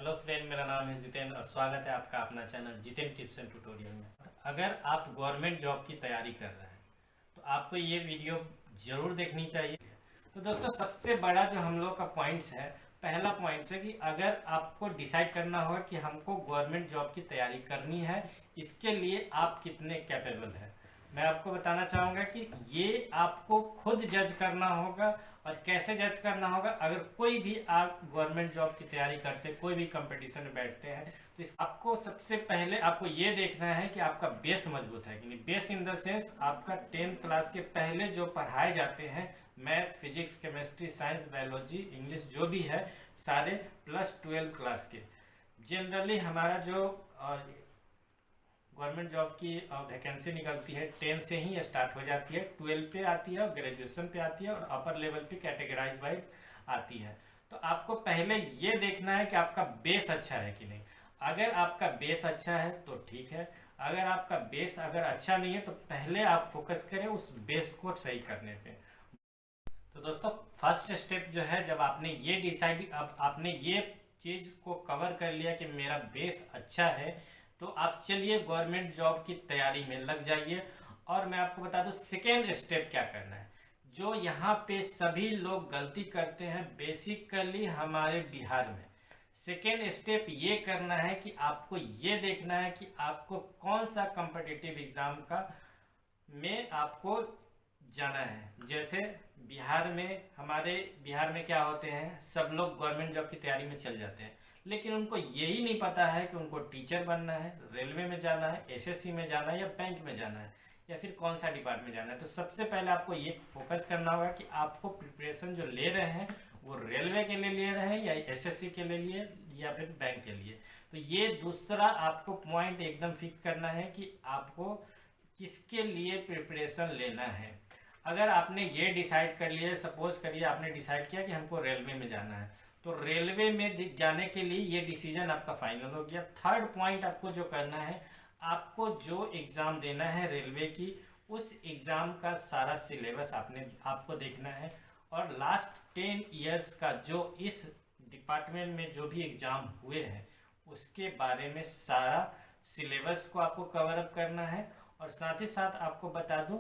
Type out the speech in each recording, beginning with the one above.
Hello friend, मेरा नाम है जितेन और स्वागत है आपका अपना channel Jiten tips and tutorial में। अगर आप गवर्नमेंट जॉब की तैयारी कर रहे हैं तो आपको ये वीडियो ज़रूर देखनी चाहिए। तो दोस्तों, सबसे बड़ा जो हम लोग का पॉइंट्स है, पहला पॉइंट्स है कि अगर आपको डिसाइड करना होगा कि हमको गवर्नमेंट जॉब की तैयारी करनी है, इसके लिए आप कितने कैपेबल हैं। मैं आपको बताना चाहूँगा कि ये आपको खुद जज करना होगा। और कैसे जज करना होगा? अगर कोई भी आप गवर्नमेंट जॉब की तैयारी करते हैं, कोई भी कंपटीशन में बैठते हैं, तो आपको सबसे पहले आपको ये देखना है कि आपका बेस मजबूत है कि नहीं। बेस इन द सेंस आपका 10th क्लास के पहले जो पढ़ाए जाते हैं, math, physics, chemistry, science, biology, English, जो भी है सारे, प्लस 12 क्लास के। जनरली हमारा जो गवर्नमेंट जॉब की वैकेंसी निकलती है 10 से ही स्टार्ट हो जाती है, 12 पे आती है और ग्रेजुएशन पे आती है और अपर लेवल पे कैटेगराइज वाइज आती है। तो आपको पहले ये देखना है कि आपका बेस अच्छा है कि नहीं। अगर आपका बेस अच्छा है तो ठीक है, अगर आपका बेस अगर अच्छा नहीं है तो पहले आप फोकस करें उस बेस को सही करने पे। तो दोस्तों, फर्स्ट स्टेप जो है, जब आपने ये डिसाइड आपने ये चीज़ को कवर कर लिया कि मेरा बेस अच्छा है, तो आप चलिए गवर्नमेंट जॉब की तैयारी में लग जाइए। और मैं आपको बता दूं सेकेंड स्टेप क्या करना है, जो यहाँ पे सभी लोग गलती करते हैं बेसिकली हमारे बिहार में। सेकेंड स्टेप ये करना है कि आपको ये देखना है कि आपको कौन सा कम्पिटिटिव एग्जाम का में आपको जाना है। जैसे हमारे बिहार में क्या होते हैं, सब लोग गवर्नमेंट जॉब की तैयारी में चल जाते हैं, लेकिन उनको यही नहीं पता है कि उनको टीचर बनना है, रेलवे में जाना है, एसएससी में जाना है या बैंक में जाना है या फिर कौन सा डिपार्टमेंट जाना है। तो सबसे पहले आपको ये फोकस करना होगा कि आपको प्रिपरेशन जो ले रहे हैं वो रेलवे के लिए ले रहे हैं या एसएससी के लिए या फिर बैंक के लिए। तो ये दूसरा आपको पॉइंट एकदम फिक्स करना है कि आपको किसके लिए प्रिपरेशन लेना है। अगर आपने ये डिसाइड कर लिया, सपोज करिए आपने डिसाइड किया कि हमको रेलवे में जाना है, तो रेलवे में जाने के लिए ये डिसीजन आपका फाइनल हो गया। थर्ड पॉइंट आपको जो करना है, आपको जो एग्ज़ाम देना है रेलवे की, उस एग्ज़ाम का सारा सिलेबस आपको देखना है। और लास्ट 10 इयर्स का जो इस डिपार्टमेंट में जो भी एग्ज़ाम हुए हैं उसके बारे में सारा सिलेबस को आपको कवर अप करना है। और साथ ही साथ आपको बता दूं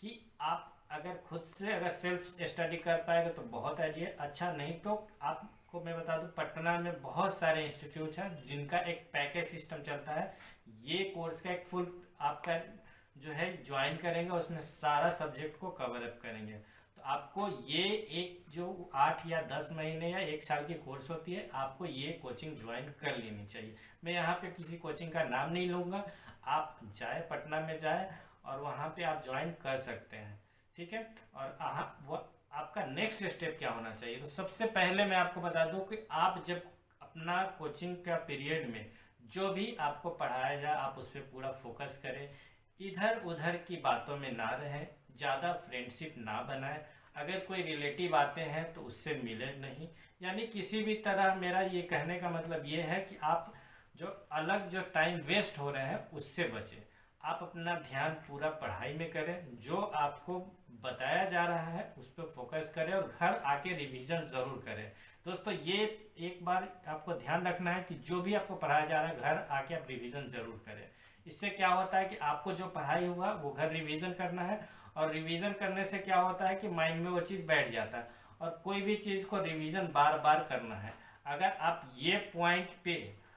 कि आप अगर खुद से अगर सेल्फ स्टडी कर पाएगा तो बहुत आइडिया अच्छा, नहीं तो आपको मैं बता दूं पटना में बहुत सारे इंस्टीट्यूट हैं जिनका एक पैकेज सिस्टम चलता है। ये कोर्स का एक फुल आपका जो है ज्वाइन करेंगे, उसमें सारा सब्जेक्ट को कवर अप करेंगे। तो आपको ये एक जो 8 या 10 महीने या 1 साल की कोर्स होती है, आपको ये कोचिंग ज्वाइन कर लेनी चाहिए। मैं यहाँ पे किसी कोचिंग का नाम नहीं लूँगा, आप जाए पटना में जाए और वहाँ पे आप ज्वाइन कर सकते हैं, ठीक है। और वो आपका नेक्स्ट स्टेप क्या होना चाहिए, तो सबसे पहले मैं आपको बता दूं कि आप जब अपना कोचिंग का पीरियड में जो भी आपको पढ़ाया जाए आप उस पर पूरा फोकस करें, इधर उधर की बातों में ना रहें, ज़्यादा फ्रेंडशिप ना बनाएं। अगर कोई रिलेटिव आते हैं तो उससे मिले नहीं, यानी किसी भी तरह, मेरा ये कहने का मतलब ये है कि आप जो टाइम वेस्ट हो रहे हैं उससे बचें। आप अपना ध्यान पूरा पढ़ाई में करें, जो आपको बताया जा रहा है उस पर फोकस करें और घर आके रिवीजन ज़रूर करें। दोस्तों, ये एक बार आपको ध्यान रखना है कि जो भी आपको पढ़ाया जा रहा है घर आके आप रिवीजन ज़रूर करें। इससे क्या होता है कि आपको जो पढ़ाई हुआ वो घर रिवीजन करना है, और रिवीजन करने से क्या होता है कि माइंड में वो चीज़ बैठ जाता है, और कोई भी चीज़ को रिवीजन बार बार करना है। अगर आप ये पॉइंट पे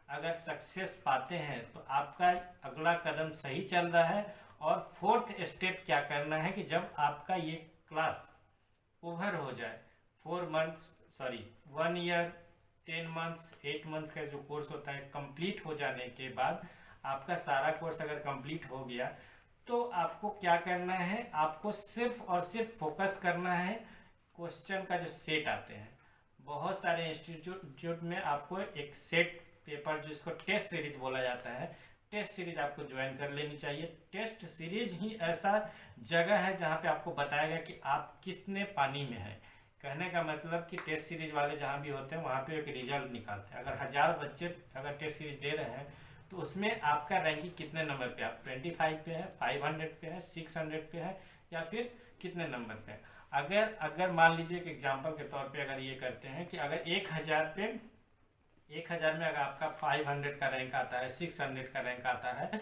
अगर सक्सेस पाते हैं तो आपका अगला कदम सही चल रहा है। और फोर्थ स्टेप क्या करना है कि जब आपका ये क्लास ओवर हो जाए, 1 ईयर 10 मंथ्स 8 मंथ्स का जो कोर्स होता है कंप्लीट हो जाने के बाद, आपका सारा कोर्स अगर कंप्लीट हो गया तो आपको क्या करना है, आपको सिर्फ और सिर्फ फोकस करना है क्वेश्चन का जो सेट आते हैं। बहुत सारे इंस्टीट्यूट में आपको एक सेट पेपर जिसको टेस्ट सीरीज बोला जाता है, टेस्ट सीरीज आपको ज्वाइन कर लेनी चाहिए। टेस्ट सीरीज ही ऐसा जगह है जहाँ पे आपको बताएगा कि आप कितने पानी में हैं। कहने का मतलब कि टेस्ट सीरीज वाले जहाँ भी होते हैं वहाँ पे एक रिजल्ट निकालते हैं। अगर 1000 बच्चे अगर टेस्ट सीरीज दे रहे हैं तो उसमें आपका रैंकिंग कितने नंबर पे, आप 25 पे है, 500 पे है, 600 पे है, या फिर कितने नंबर पे। अगर मान लीजिए कि एग्जाम्पल के तौर पे अगर ये करते हैं कि अगर 1000 पे 1000 में अगर आपका 500 का रैंक आता है, 600 का रैंक आता है,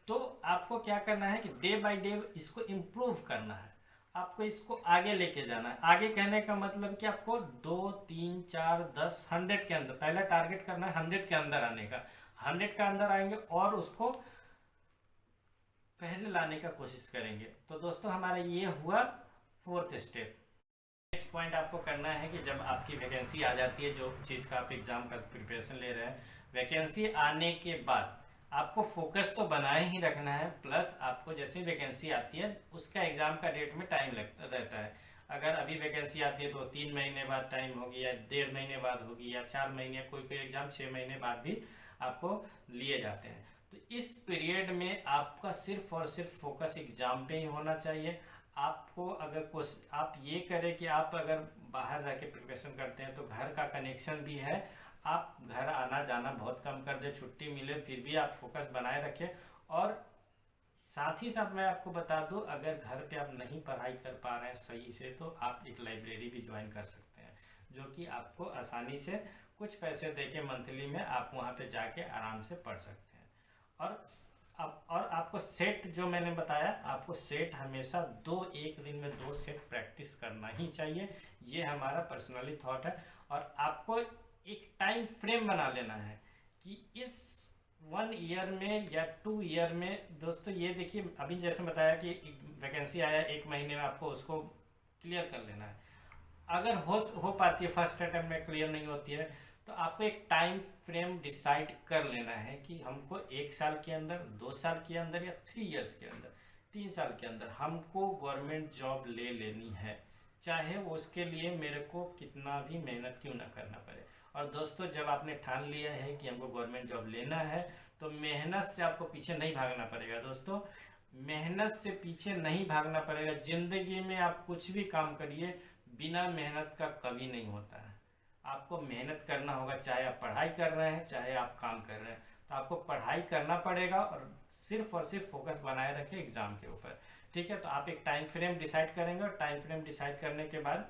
तो आपको क्या करना है कि डे बाय डे इसको इम्प्रूव करना है, आपको इसको आगे लेके जाना है। आगे कहने का मतलब कि आपको 2, 3, 4, 10, 100 के अंदर पहला टारगेट करना है, 100 के अंदर आने का। 100 का अंदर आएंगे और उसको पहले लाने का कोशिश करेंगे। तो दोस्तों हमारा ये हुआ 4th स्टेप। नेक्स्ट पॉइंट आपको करना है कि जब आपकी वैकेंसी आ जाती है, जो चीज़ का आप एग्ज़ाम का प्रिपरेशन ले रहे हैं, वैकेंसी आने के बाद आपको फोकस तो बनाए ही रखना है, प्लस आपको जैसे वैकेंसी आती है उसका एग्ज़ाम का डेट में टाइम लगता रहता है। अगर अभी वैकेंसी आती है तो 3 महीने बाद टाइम होगी, या 1.5 महीने बाद होगी, या 4 महीने, कोई कोई एग्ज़ाम 6 महीने बाद भी आपको लिए जाते हैं। तो इस पीरियड में आपका सिर्फ और सिर्फ फोकस एग्ज़ाम पे ही होना चाहिए। आपको अगर कुछ आप ये करें कि आप अगर बाहर जाके प्रिपरेशन करते हैं तो घर का कनेक्शन भी है, आप घर आना जाना बहुत कम कर दे, छुट्टी मिले फिर भी आप फोकस बनाए रखें। और साथ ही साथ मैं आपको बता दूं, अगर घर पे आप नहीं पढ़ाई कर पा रहे हैं सही से, तो आप एक लाइब्रेरी भी ज्वाइन कर सकते हैं, जो कि आपको आसानी से कुछ पैसे देके मंथली में आप वहाँ पे जाके आराम से पढ़ सकते हैं। और आपको सेट, जो मैंने बताया, आपको सेट हमेशा एक दिन में 2 सेट प्रैक्टिस करना ही चाहिए। ये हमारा पर्सनली थॉट है। और आपको एक टाइम फ्रेम बना लेना है कि इस 1 ईयर में या 2 ईयर में, दोस्तों ये देखिए अभी जैसे बताया कि वैकेंसी आया 1 महीने में आपको उसको क्लियर कर लेना है। अगर हो पाती है, फर्स्ट अटेम्प्ट में क्लियर नहीं होती है, तो आपको एक टाइम फ्रेम डिसाइड कर लेना है कि हमको 1 साल के अंदर, 2 साल के अंदर, या 3 इयर्स के अंदर, 3 साल के अंदर हमको गवर्नमेंट जॉब ले लेनी है, चाहे उसके लिए मेरे को कितना भी मेहनत क्यों ना करना पड़े। और दोस्तों जब आपने ठान लिया है कि हमको गवर्नमेंट जॉब लेना है, तो मेहनत से आपको पीछे नहीं भागना पड़ेगा। दोस्तों मेहनत से पीछे नहीं भागना पड़ेगा। ज़िंदगी में आप कुछ भी काम करिए, बिना मेहनत का कभी नहीं होता है। आपको मेहनत करना होगा, चाहे आप पढ़ाई कर रहे हैं चाहे आप काम कर रहे हैं, तो आपको पढ़ाई करना पड़ेगा और सिर्फ फोकस बनाए रखें एग्ज़ाम के ऊपर। ठीक है, तो आप एक टाइम फ्रेम डिसाइड करेंगे, और टाइम फ्रेम डिसाइड करने के बाद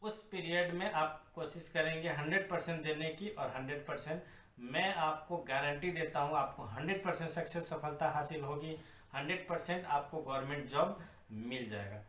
उस पीरियड में आप कोशिश करेंगे 100% देने की। और 100% मैं आपको गारंटी देता हूँ, आपको 100% सक्सेस, सफलता हासिल होगी, 100% आपको गवर्नमेंट जॉब मिल जाएगा।